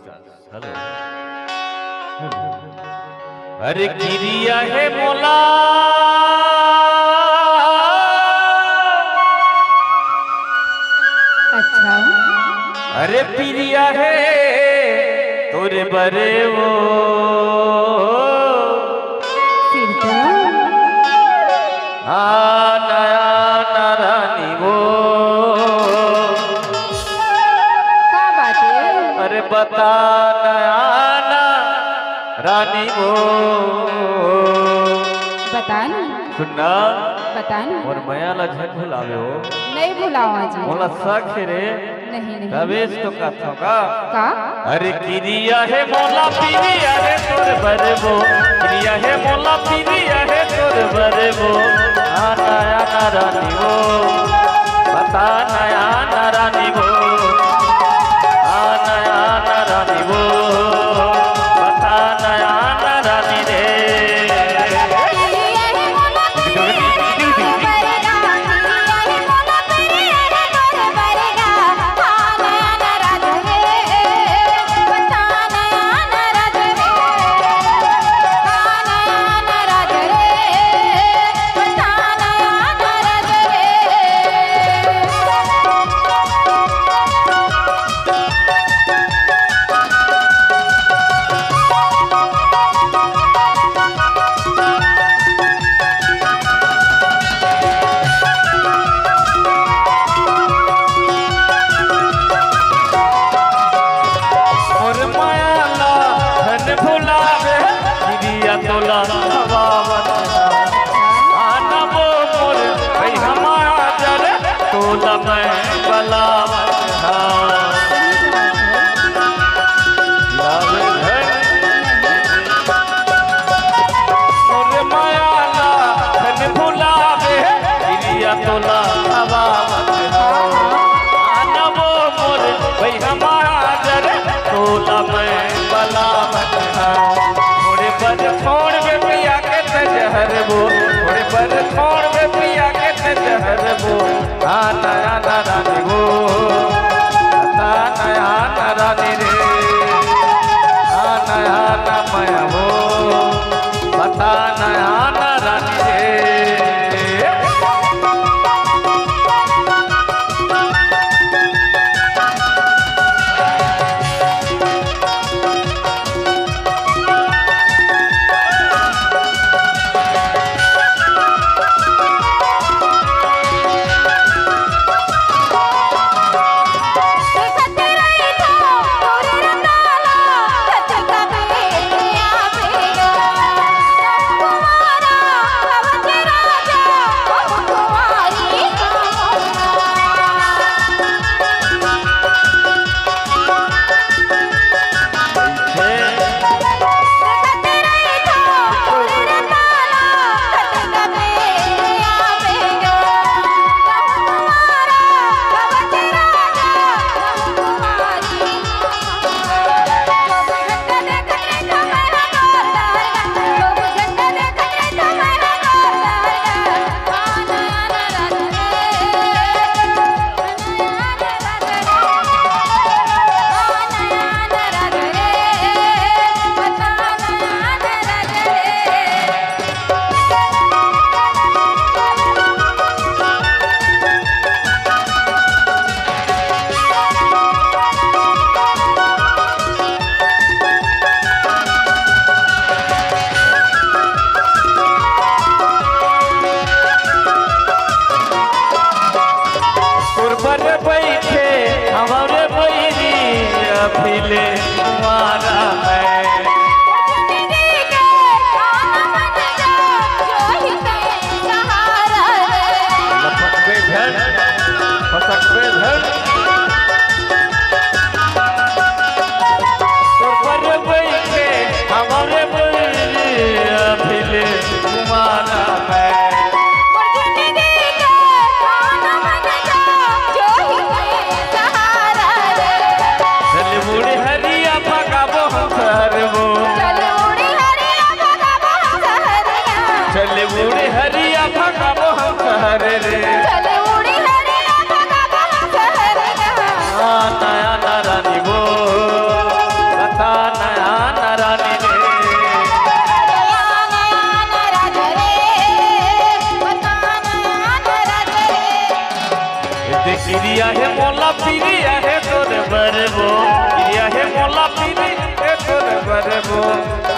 Hello अरे किरिया है मोला अच्छा अरे पिरिया है तोरे बरे वो नया नारानी वो क्या बात है? अरे बता नया ना रानी वो बता ना सुनना बता ना और मया ला झट भुलावे हो नहीं भुलावा जी मोला सख रे नहीं नहीं तवेश तो कथो का का अरे किरिया है मोला पिरिया है तोर बरबो किरिया है मोला पिरिया है तोर बरबो नया नारानी वो बता नया नारानी वो नया नारानी वो बता नया नारानी रे तोला हवावन आना वो मोर भाई हमारा जर तोला मैं बलावन मोर मायाला धन भुलावे दिलिया तोला हवावन आना वो मोर भाई हमारा जर तोला मैं बलावन पर खोड़ में पिया के जहर वो थोड़े पर खोड़ में पिया के जहर वो नया नारानी वो नया नारानी रे नया नमया वो बता नया नारानी रे बैठे हमारे बैरी अभिले तुम्हारा है लपक पे धन फसक पे धन पर बैठे हमारे बैरी अभिले तुम्हारा है हरिया भगाबो हम वो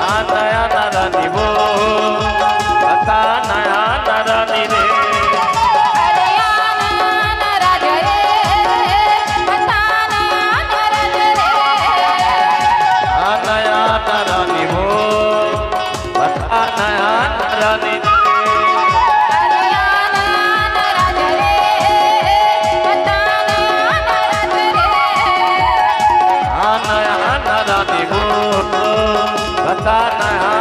आ नया नारानी वो बता नया नारानी रे अरे आना नाराज रे बता नया नाराज रे आ नया नारानी वो बता नया नारानी रे अरे आना नाराज रे बता नया नाराज रे आ नया नारानी वो बता नया